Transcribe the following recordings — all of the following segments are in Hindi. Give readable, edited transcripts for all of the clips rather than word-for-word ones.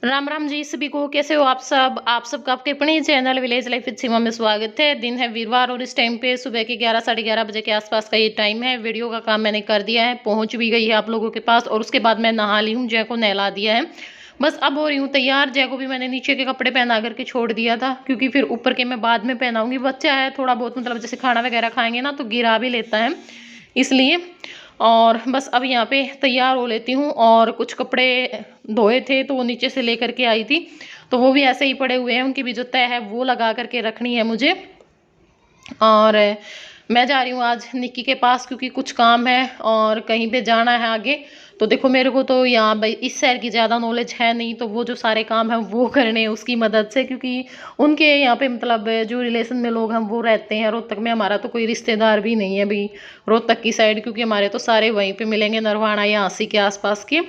राम राम जी सभी को। कैसे हो आप सब? आप सबका आपके अपने चैनल विलेज लाइफ विद सीमा में स्वागत है। दिन है वीरवार और इस टाइम पे सुबह के 11 साढ़े 11 बजे के आसपास का ये टाइम है। वीडियो का काम मैंने कर दिया है, पहुंच भी गई है आप लोगों के पास। और उसके बाद मैं नहा ली हूँ, जय को नहला दिया है। बस अब हो रही हूँ तैयार। जय को भी मैंने नीचे के कपड़े पहना करके छोड़ दिया था, क्योंकि फिर ऊपर के मैं बाद में पहनाऊंगी। बच्चा है थोड़ा बहुत, मतलब जैसे खाना वगैरह खाएंगे ना तो गिरा भी लेता है, इसलिए। और बस अब यहाँ पे तैयार हो लेती हूँ। और कुछ कपड़े धोए थे तो वो नीचे से लेकर के आई थी, तो वो भी ऐसे ही पड़े हुए हैं। उनकी भी जो तय है वो लगा करके रखनी है मुझे। और मैं जा रही हूँ आज निक्की के पास, क्योंकि कुछ काम है और कहीं पे जाना है आगे। तो देखो मेरे को तो यहाँ भाई इस शहर की ज़्यादा नॉलेज है नहीं, तो वो जो सारे काम हैं वो करने हैं उसकी मदद से, क्योंकि उनके यहाँ पे मतलब जो रिलेशन में लोग हैं वो रहते हैं रोहतक में। हमारा तो कोई रिश्तेदार भी नहीं है भाई रोहतक की साइड, क्योंकि हमारे तो सारे वहीं पे मिलेंगे, नरवाना या आसी के आसपास के।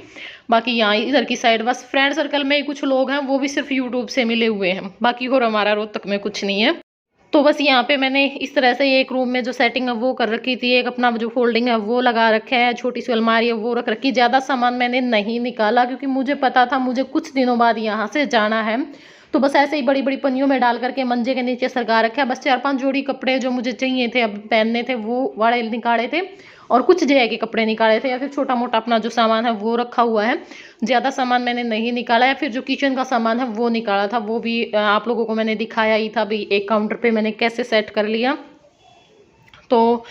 बाकी यहाँ इधर की साइड बस फ्रेंड सर्कल में ही कुछ लोग हैं, वो भी सिर्फ यूट्यूब से मिले हुए हैं। बाकी और हमारा रोहतक में कुछ नहीं है। तो बस यहाँ पे मैंने इस तरह से एक रूम में जो सेटिंग है वो कर रखी थी। एक अपना जो फोल्डिंग है वो लगा रखा है, छोटी सी अलमारी है वो रख रखी। ज़्यादा सामान मैंने नहीं निकाला, क्योंकि मुझे पता था मुझे कुछ दिनों बाद यहाँ से जाना है। तो बस ऐसे ही बड़ी बड़ी पन्नियों में डाल करके मंजे के नीचे सरका रखा है। बस 4-5 जोड़ी कपड़े जो मुझे चाहिए थे अब पहनने थे वो वाले निकाले थे, और कुछ जया के कपड़े निकाले थे, या फिर छोटा मोटा अपना जो सामान है वो रखा हुआ है। ज़्यादा सामान मैंने नहीं निकाला है। फिर जो किचन का सामान है वो निकाला था, वो भी आप लोगों को मैंने दिखाया ही था भी, एक काउंटर पे मैंने कैसे सेट कर लिया। तो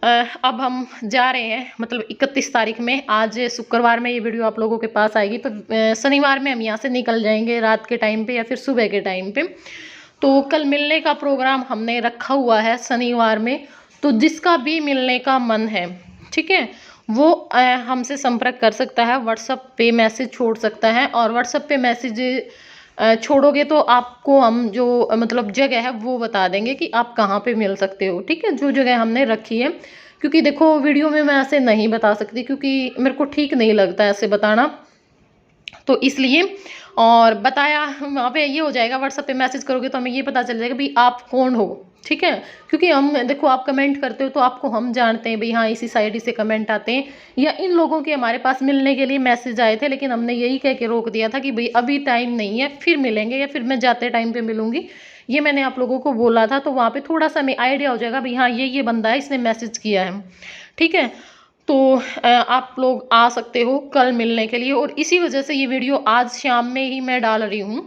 अब हम जा रहे हैं, मतलब 31 तारीख में। आज शुक्रवार में ये वीडियो आप लोगों के पास आएगी, तो शनिवार में हम यहाँ से निकल जाएंगे रात के टाइम पे या फिर सुबह के टाइम पे। तो कल मिलने का प्रोग्राम हमने रखा हुआ है शनिवार में। तो जिसका भी मिलने का मन है, ठीक है, वो हमसे संपर्क कर सकता है, व्हाट्सएप पे मैसेज छोड़ सकता है। और व्हाट्सएप पे मैसेज छोड़ोगे तो आपको हम जो मतलब जगह है वो बता देंगे कि आप कहाँ पे मिल सकते हो, ठीक है, जो जगह हमने रखी है। क्योंकि देखो वीडियो में मैं ऐसे नहीं बता सकती, क्योंकि मेरे को ठीक नहीं लगता ऐसे बताना, तो इसलिए। और बताया वहाँ पे ये हो जाएगा, व्हाट्सएप पे मैसेज करोगे तो हमें ये पता चल जाएगा भाई आप कौन हो, ठीक है। क्योंकि हम देखो आप कमेंट करते हो तो आपको हम जानते हैं भाई, हाँ इसी साइड से कमेंट आते हैं। या इन लोगों के हमारे पास मिलने के लिए मैसेज आए थे, लेकिन हमने यही कह के रोक दिया था कि भाई अभी टाइम नहीं है, फिर मिलेंगे या फिर मैं जाते टाइम पे मिलूंगी। ये मैंने आप लोगों को बोला था, तो वहाँ पे थोड़ा सा हमें आइडिया हो जाएगा भाई हाँ ये बंदा है, इसने मैसेज किया है, ठीक है। तो आप लोग आ सकते हो कल मिलने के लिए। और इसी वजह से ये वीडियो आज शाम में ही मैं डाल रही हूँ,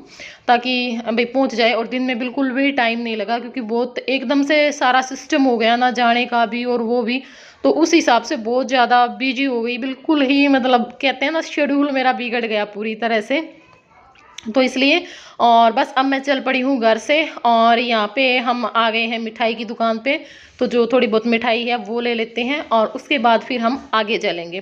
ताकि भाई पहुँच जाए। और दिन में बिल्कुल भी टाइम नहीं लगा, क्योंकि बहुत एकदम से सारा सिस्टम हो गया ना, जाने का भी और वो भी। तो उस हिसाब से बहुत ज़्यादा बिजी हो गई, बिल्कुल ही मतलब कहते हैं ना शेड्यूल मेरा बिगड़ गया पूरी तरह से, तो इसलिए। और बस अब मैं चल पड़ी हूँ घर से। और यहाँ पे हम आ गए हैं मिठाई की दुकान पे, तो जो थोड़ी बहुत मिठाई है वो ले लेते हैं और उसके बाद फिर हम आगे चलेंगे।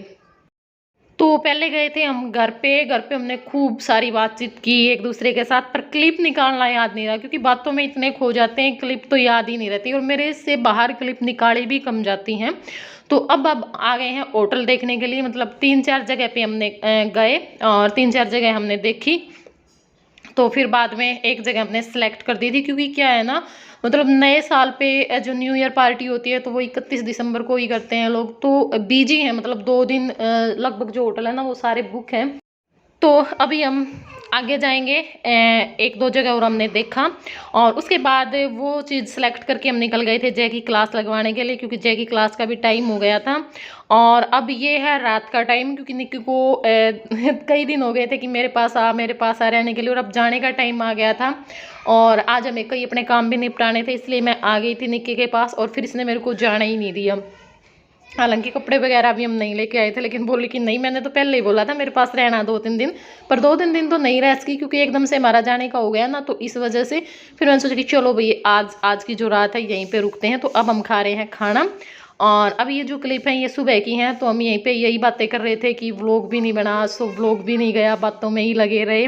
तो पहले गए थे हम घर पे। घर पे हमने खूब सारी बातचीत की एक दूसरे के साथ, पर क्लिप निकालना याद नहीं रहा, क्योंकि बातों में इतने खो जाते हैं, क्लिप तो याद ही नहीं रहती, और मेरे से बाहर क्लिप निकाली भी कम जाती हैं। तो अब आ गए हैं होटल देखने के लिए। मतलब 3-4 जगह पे हमने गए और 3-4 जगह हमने देखी। तो फिर बाद में एक जगह हमने सेलेक्ट कर दी थी, क्योंकि क्या है ना, मतलब नए साल पे जो न्यू ईयर पार्टी होती है तो वो 31 दिसंबर को ही करते हैं लोग। तो बिजी हैं, मतलब 2 दिन लगभग जो होटल है ना वो सारे बुक हैं। तो अभी हम आगे जाएंगे, 1-2 जगह और हमने देखा। और उसके बाद वो चीज़ सेलेक्ट करके हम निकल गए थे जय की क्लास लगवाने के लिए, क्योंकि जय की क्लास का भी टाइम हो गया था। और अब ये है रात का टाइम, क्योंकि निक्की को कई दिन हो गए थे कि मेरे पास आ रहने के लिए, और अब जाने का टाइम आ गया था। और आज हमें कई अपने काम भी निपटाने थे, इसलिए मैं आ गई थी निक्की के पास। और फिर इसने मेरे को जाना ही नहीं दिया। हालांकि कपड़े वगैरह भी हम नहीं लेके आए थे, लेकिन बोली कि नहीं, मैंने तो पहले ही बोला था मेरे पास रहना 2-3 दिन। पर 2-3 दिन तो नहीं रह सकी, क्योंकि एकदम से हमारा जाने का हो गया ना, तो इस वजह से फिर मैंने सोचा कि चलो भाई आज की जो रात है यहीं पे रुकते हैं। तो अब हम खा रहे हैं खाना। और अब ये जो क्लिप है ये सुबह की हैं, तो हम यहीं पे यही बातें कर रहे थे कि व्लॉग भी नहीं बना, सो व्लॉग भी नहीं गया, बातों में ही लगे रहे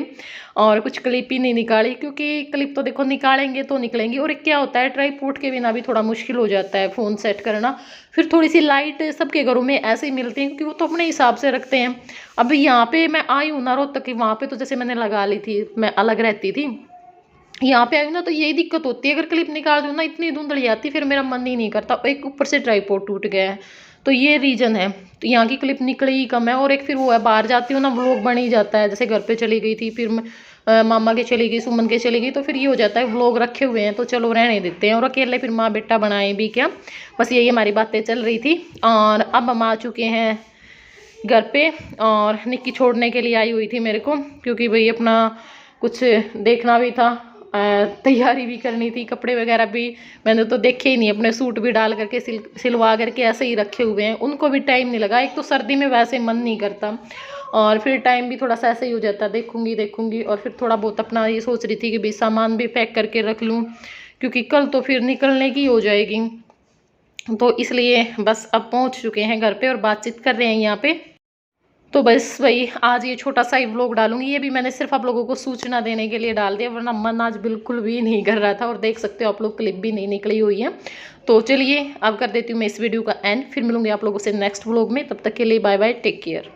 और कुछ क्लिप ही नहीं निकाली। क्योंकि क्लिप तो देखो निकालेंगे तो निकलेंगी, और क्या होता है ट्राइपॉड के बिना भी थोड़ा मुश्किल हो जाता है फ़ोन सेट करना। फिर थोड़ी सी लाइट सबके घरों में ऐसे ही मिलती है, क्योंकि वो तो अपने हिसाब से रखते हैं। अब यहाँ पे मैं आई हूँ ना रोहतक की, वहाँ पे तो जैसे मैंने लगा ली थी, मैं अलग रहती थी। यहाँ पे आई ना तो यही दिक्कत होती है, अगर क्लिप निकाल दूँ ना इतनी धुंधली आती, फिर मेरा मन ही नहीं करता। एक ऊपर से ट्राइपॉड टूट गया है, तो ये रीज़न है। तो यहाँ की क्लिप निकली ही कम है। और एक फिर वो है, बाहर जाती हूँ ना व्लॉग बन ही जाता है। जैसे घर पे चली गई थी, फिर मैं मामा के चली गई, सुमन के चली गई, तो फिर ये हो जाता है व्लॉग रखे हुए हैं तो चलो रहने देते हैं। और अकेले फिर माँ बेटा बनाए भी क्या, बस यही हमारी बातें चल रही थी। और अब हम आ चुके हैं घर पे। और निक्की छोड़ने के लिए आई हुई थी मेरे को, क्योंकि भाई अपना कुछ देखना भी था, तैयारी भी करनी थी। कपड़े वगैरह भी मैंने तो देखे ही नहीं, अपने सूट भी डाल करके सिलवा करके ऐसे ही रखे हुए हैं। उनको भी टाइम नहीं लगा, एक तो सर्दी में वैसे मन नहीं करता, और फिर टाइम भी थोड़ा सा ऐसे ही हो जाता, देखूंगी। और फिर थोड़ा बहुत अपना ये सोच रही थी कि भाई सामान भी पैक करके रख लूँ, क्योंकि कल तो फिर निकलने की हो जाएगी। तो इसलिए बस अब पहुँच चुके हैं घर पे और बातचीत कर रहे हैं यहाँ पे। तो बस वही आज ये छोटा सा ही व्लॉग डालूंगी। ये भी मैंने सिर्फ आप लोगों को सूचना देने के लिए डाल दिया, वरना मन आज बिल्कुल भी नहीं कर रहा था। और देख सकते हो आप लोग, क्लिप भी नहीं निकली हुई है। तो चलिए अब कर देती हूँ मैं इस वीडियो का एंड, फिर मिलूंगी आप लोगों से नेक्स्ट व्लॉग में। तब तक के लिए बाय बाय, टेक केयर।